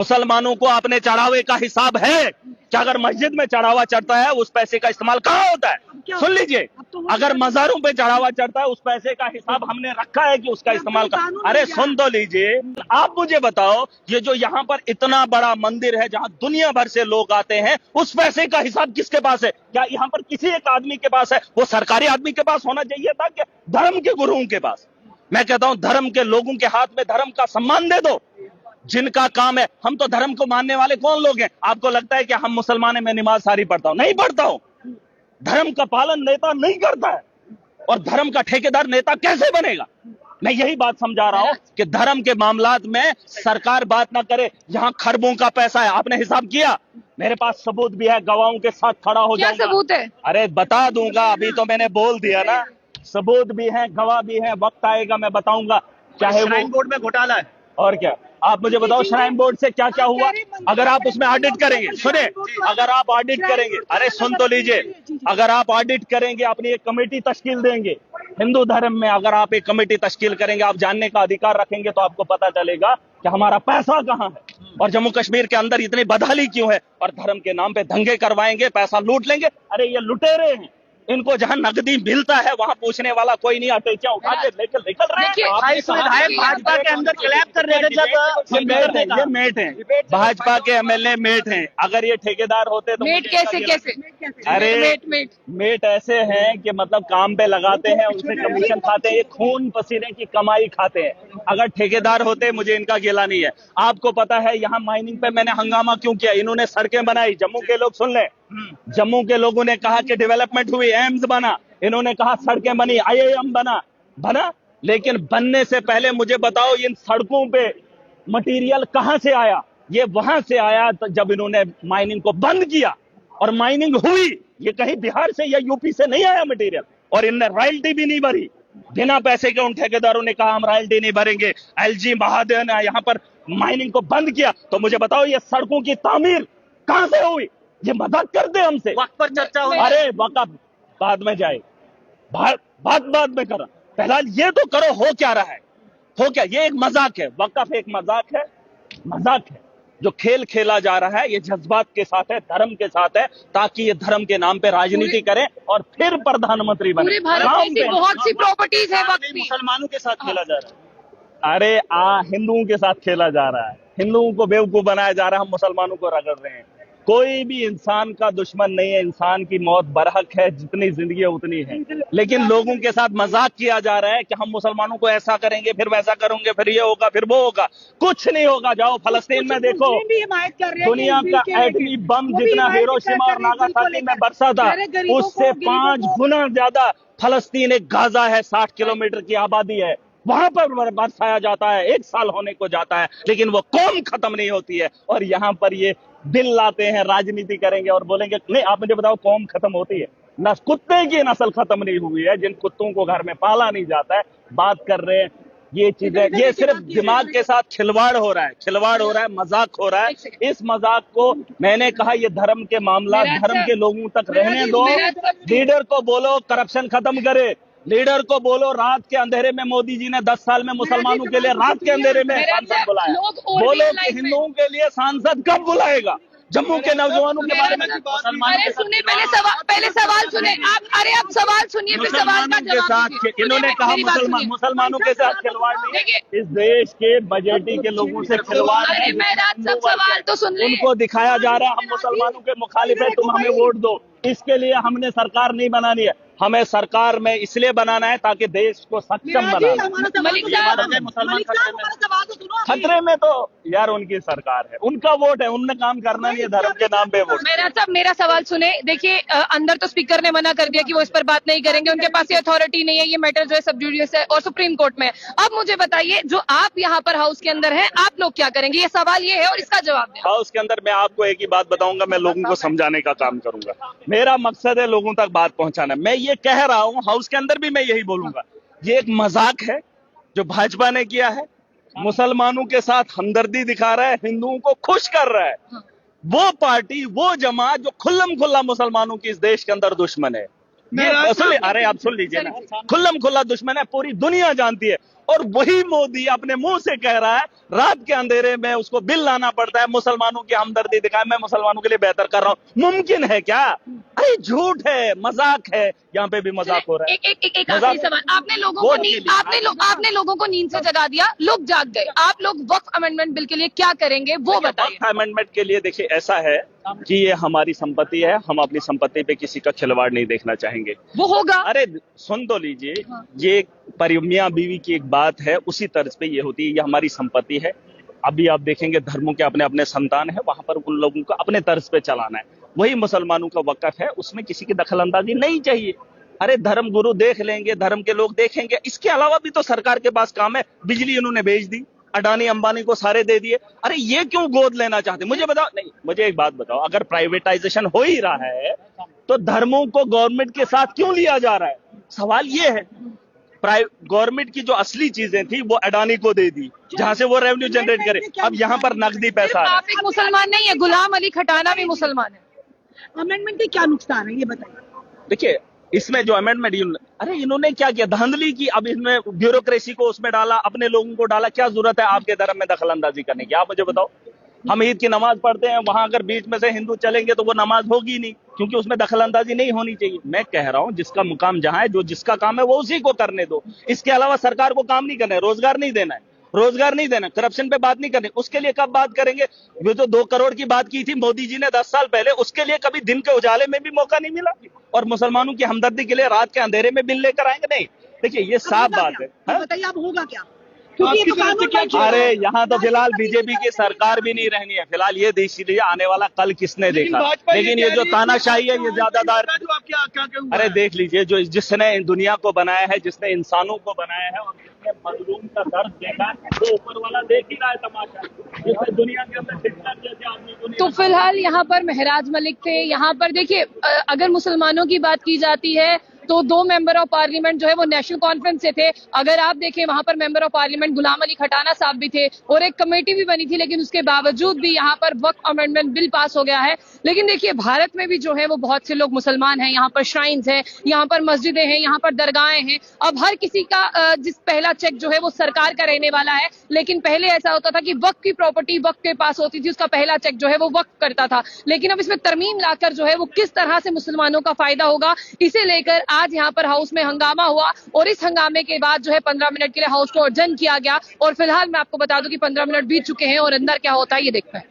मुसलमानों को अपने चढ़ावे का हिसाब है कि अगर मस्जिद में चढ़ावा चढ़ता है उस पैसे का इस्तेमाल कहाँ होता है। सुन लीजिए, अगर मज़ारों पे चढ़ावा चढ़ता है उस पैसे का हिसाब हमने रखा है कि उसका इस्तेमाल कर। अरे सुन तो लीजिए, आप मुझे बताओ, ये जो यहाँ पर इतना बड़ा मंदिर है जहाँ दुनिया भर से लोग आते हैं, उस पैसे का हिसाब किसके पास है? क्या यहाँ पर किसी एक आदमी के पास है? वो सरकारी आदमी के पास होना चाहिए था कि धर्म के गुरुओं के पास? मैं कहता हूं धर्म के लोगों के हाथ में धर्म का सम्मान दे दो, जिनका काम है। हम तो धर्म को मानने वाले कौन लोग हैं? आपको लगता है कि हम मुसलमान हैं, मैं नमाज सारी पढ़ता हूं? नहीं पढ़ता हूं। धर्म का पालन नेता नहीं करता है, और धर्म का ठेकेदार नेता कैसे बनेगा? मैं यही बात समझा रहा हूं कि धर्म के मामलात में सरकार बात ना करे। यहां खरबों का पैसा है, आपने हिसाब किया? मेरे पास सबूत भी है, गवाहों के साथ खड़ा हो जाऊंगा। क्या सबूत है? अरे बता दूंगा, अभी तो मैंने बोल दिया ना। सबूत भी है, गवाह भी है, वक्त आएगा मैं बताऊंगा। चाहे श्राइन बोर्ड में घोटाला है और क्या। आप मुझे बताओ श्राइन बोर्ड से क्या क्या हुआ? अगर आप उसमें ऑडिट करेंगे, सुने, अगर आप ऑडिट करेंगे, अरे सुन तो लीजिए, अगर आप ऑडिट करेंगे, अपनी एक कमेटी तश्कील देंगे हिंदू धर्म में, अगर आप एक कमेटी तश्कील करेंगे, आप जानने का अधिकार रखेंगे, तो आपको पता चलेगा कि हमारा पैसा कहाँ है और जम्मू कश्मीर के अंदर इतनी बदहाली क्यों है। और धर्म के नाम पे दंगे करवाएंगे, पैसा लूट लेंगे। अरे ये लुटेरे हैं, इनको जहां नकदी मिलता है वहां पूछने वाला कोई नहीं। अटैचियां उठा के लेकर निकल रहे हैं। विधायक भाजपा के अंदर क्लैप कर रहे थे जब ये मेट हैं, भाजपा के एमएलए मेट हैं। अगर ये ठेकेदार होते तो मेट कैसे? अरे मेट ऐसे हैं कि मतलब काम पे लगाते हैं, उनसे कमीशन खाते हैं, ये खून पसीने की कमाई खाते हैं। अगर ठेकेदार होते मुझे इनका गिला नहीं है। आपको पता है यहाँ माइनिंग पे मैंने हंगामा क्यों किया? इन्होंने सड़कें बनाई, जम्मू के लोग सुन लें, जम्मू के लोगों ने कहा कि डेवलपमेंट हुई, एम्स बना, इन्होंने कहा सड़कें बनी, आईआईएम बना। लेकिन बनने से पहले मुझे बताओ इन सड़कों पे मटेरियल कहां से आया? ये वहां से आया जब इन्होंने माइनिंग को बंद किया और माइनिंग हुई। ये कहीं बिहार से या यूपी से नहीं आया मटेरियल, और इनने रॉयल्टी भी नहीं भरी। बिना पैसे के उन ठेकेदारों ने कहा हम रॉयल्टी नहीं भरेंगे। एलजी महादेव ने यहाँ पर माइनिंग को बंद किया। तो मुझे बताओ ये सड़कों की तामीर कहां से हुई? ये मदद करते हमसे। वक्त पर चर्चा हो। अरे वक्त बाद में जाए, बाद में करो, फिलहाल ये तो करो। हो क्या रहा है? हो क्या? ये एक मजाक है, वक्फ एक मजाक है जो खेल खेला जा रहा है। ये जज्बात के साथ है, धर्म के साथ है, ताकि ये धर्म के नाम पे राजनीति करें और फिर प्रधानमंत्री बने। पूरे भारत में ऐसी बहुत सी प्रॉपर्टीज है वक्त की। मुसलमानों के साथ खेला जा रहा है। अरे हिंदुओं के साथ खेला जा रहा है, हिंदुओं को बेवकूफ बनाया जा रहा है, हम मुसलमानों को रगड़ रहे हैं। कोई भी इंसान का दुश्मन नहीं है, इंसान की मौत बरहक है, जितनी जिंदगी है उतनी है। लेकिन लोगों के साथ मजाक किया जा रहा है कि हम मुसलमानों को ऐसा करेंगे, फिर वैसा करेंगे, फिर ये होगा, फिर वो होगा। कुछ नहीं होगा। जाओ फलस्तीन में देखो, दुनिया का एटमी बम जितना हिरोशिमा और नागासाकी में बरसा था, उससे 5 गुना ज्यादा फलस्तीन एक गाजा है, 60 किलोमीटर की आबादी है, वहां पर बरसाया जाता है, 1 साल होने को जाता है, लेकिन वो कौम खत्म नहीं होती है। और यहाँ पर ये दिल लाते हैं, राजनीति करेंगे और बोलेंगे नहीं। आप मुझे बताओ कौम खत्म होती है? न कुत्ते की नस्ल खत्म नहीं हुई है, जिन कुत्तों को घर में पाला नहीं जाता है। बात कर रहे हैं ये चीजें, ये सिर्फ दिमाग के साथ खिलवाड़ हो रहा है, मजाक हो रहा है। इस मजाक को मैंने कहा ये धर्म के मामला धर्म के लोगों तक रहने दो। लीडर को बोलो करप्शन खत्म करे, लीडर को बोलो रात के अंधेरे में मोदी जी ने 10 साल में मुसलमानों के लिए रात के अंधेरे में सांसद बुलाया। बोलो कि हिंदुओं के लिए सांसद कब बुलाएगा? जम्मू के नौजवानों के बारे में। अरे सुनिए, पहले सवाल सुने आप। अरे आप सवाल सुनिए, फिर सवाल का जवाब दीजिए। इन्होंने कहा मुसलमानों के साथ खिलवाड़ नहीं, इस देश के बजटी के लोगों से खिलवाड़ है। सब सवाल तो सुन ले। उनको दिखाया जा रहा है हम मुसलमानों के मुखालिफ है, तुम हमें वोट दो। इसके लिए हमने सरकार नहीं बनानी है, हमें सरकार में इसलिए बनाना है ताकि देश को सक्षम बनाना है। मुसलमान खतरे में तो यार उनकी सरकार है, उनका वोट है, उनने काम करना नहीं है धर्म के नाम पे वोट। मेरा सवाल सुने। देखिए अंदर तो स्पीकर ने मना कर दिया कि वो इस पर बात नहीं करेंगे, उनके पास ये अथॉरिटी नहीं है, ये मैटर जो है सब जुडिशियल है और सुप्रीम कोर्ट में। अब मुझे बताइए, जो आप यहाँ पर हाउस के अंदर हैं, आप लोग क्या करेंगे? ये सवाल ये है और इसका जवाब दें। हाउस के अंदर मैं आपको एक ही बात बताऊंगा, मैं लोगों को समझाने का काम करूंगा। मेरा मकसद है लोगों तक बात पहुंचाना। मैं ये कह रहा हूं, हाउस के अंदर भी मैं यही बोलूंगा, ये एक मजाक है जो भाजपा ने किया है। मुसलमानों के साथ हमदर्दी दिखा रहा है, हिंदुओं को खुश कर रहा है। वो पार्टी, वो जमात जो खुल्लम खुल्ला मुसलमानों की इस देश के अंदर दुश्मन है। अरे आप सुन लीजिए ना, खुल्लम खुल्ला दुश्मन है, पूरी दुनिया जानती है। और वही मोदी अपने मुंह से कह रहा है रात के अंधेरे में उसको बिल लाना पड़ता है, मुसलमानों की हमदर्दी दिखाए, मैं मुसलमानों के लिए बेहतर कर रहा हूं। मुमकिन है क्या? अरे झूठ है, मजाक है, यहाँ पे भी मजाक हो रहा है। एक आखिरी सवाल, आपने लोगों को नींद से जगा दिया, लोग जाग गए, आप लोग वक्फ अमेंडमेंट बिल के लिए क्या करेंगे वो बताइए। वक्फ अमेंडमेंट के लिए देखिए ऐसा है कि ये हमारी संपत्ति है, हम अपनी संपत्ति पे किसी का खिलवाड़ नहीं देखना चाहेंगे। वो होगा। अरे सुन तो लीजिए, ये मियां बीवी की एक बात है, उसी तर्ज पे ये होती है, ये हमारी संपत्ति है। अभी आप देखेंगे धर्मों के अपने अपने संतान है, वहां पर उन लोगों को अपने तर्ज पे चलाना है। वही मुसलमानों का वक्फ है, उसमें किसी की दखल अंदाजी नहीं चाहिए। अरे धर्म गुरु देख लेंगे, धर्म के लोग देखेंगे, इसके अलावा भी तो सरकार के पास काम है। बिजली इन्होंने बेच दी, अडानी अंबानी को सारे दे दिए। अरे ये क्यों गोद लेना चाहते? मुझे बताओ। नहीं, मुझे एक बात बताओ, अगर प्राइवेटाइजेशन हो ही रहा है तो धर्मों को गवर्नमेंट के साथ क्यों लिया जा रहा है? सवाल ये है। गवर्नमेंट की जो असली चीजें थी वो अडानी को दे दी, जहां से वो रेवेन्यू जनरेट करे। अब यहाँ पर नकदी पैसा है। आप एक मुसलमान नहीं है, गुलाम अली खटाना भी मुसलमान है। अमेंडमेंट के क्या नुकसान है ये बताइए। देखिए इसमें जो अमेंडमेंट, अरे इन्होंने क्या किया? धांधली की। अब इसमें ब्यूरोक्रेसी को उसमें डाला, अपने लोगों को डाला। क्या जरूरत है आपके धर्म में दखल अंदाजी करने की? आप मुझे बताओ। हम ईद की नमाज पढ़ते हैं, वहां अगर बीच में से हिंदू चलेंगे तो वो नमाज होगी नहीं, क्योंकि उसमें दखल अंदाजी नहीं होनी चाहिए। मैं कह रहा हूं जिसका मुकाम जहां है, जो जिसका काम है वो उसी को करने दो। इसके अलावा सरकार को काम नहीं करना है, रोजगार नहीं देना है, करप्शन पे बात नहीं करनी। उसके लिए कब बात करेंगे? वो जो 2 करोड़ की बात की थी मोदी जी ने 10 साल पहले, उसके लिए कभी दिन के उजाले में भी मौका नहीं मिला। और मुसलमानों की हमदर्दी के लिए रात के अंधेरे में बिल लेकर आएंगे? नहीं। देखिए ये साफ बात है। बताइए अब होगा क्या? अरे यहाँ तो फिलहाल बीजेपी की सरकार भी नहीं रहनी है। फिलहाल ये देख लीजिए आने वाला कल किसने देखा। लेकिन ये जो तानाशाही है, ये ज्यादातर, अरे देख लीजिए, जो जिसने दुनिया को बनाया है, जिसने इंसानों को बनाया है और जिसने मजलूम का दर्द देखा, वो ऊपर वाला देख ही रहा है तमाशा। जिसने दुनिया के अंदर हिटलर जैसे आदमी को नहीं। तो फिलहाल यहाँ पर महराज मलिक थे। यहाँ पर देखिए, अगर मुसलमानों की बात की जाती है तो 2 मेंबर ऑफ पार्लियामेंट जो है वो नेशनल कॉन्फ्रेंस से थे। अगर आप देखें वहां पर member of parliament Ghulam Ali Khatana साहब भी थे और एक कमेटी भी बनी थी, लेकिन उसके बावजूद भी यहाँ पर वक्फ अमेंडमेंट बिल पास हो गया है। लेकिन देखिए भारत में भी जो है वो बहुत से लोग मुसलमान हैं, यहाँ पर श्राइन्स हैं, यहाँ पर मस्जिदें हैं, यहाँ पर दरगाहें हैं। अब हर किसी का जिस पहला चेक जो है वो सरकार का रहने वाला है। लेकिन पहले ऐसा होता था कि वक्फ की प्रॉपर्टी वक्फ के पास होती थी, उसका पहला चेक जो है वो वक्फ करता था। लेकिन अब इसमें तरमीम लाकर जो है वो किस तरह से मुसलमानों का फायदा होगा, इसे लेकर आज यहाँ पर हाउस में हंगामा हुआ। और इस हंगामे के बाद जो है 15 मिनट के लिए हाउस को अडजर्न किया गया। और फिलहाल मैं आपको बता दूं कि 15 मिनट बीत चुके हैं और अंदर क्या होता है ये देखते हैं।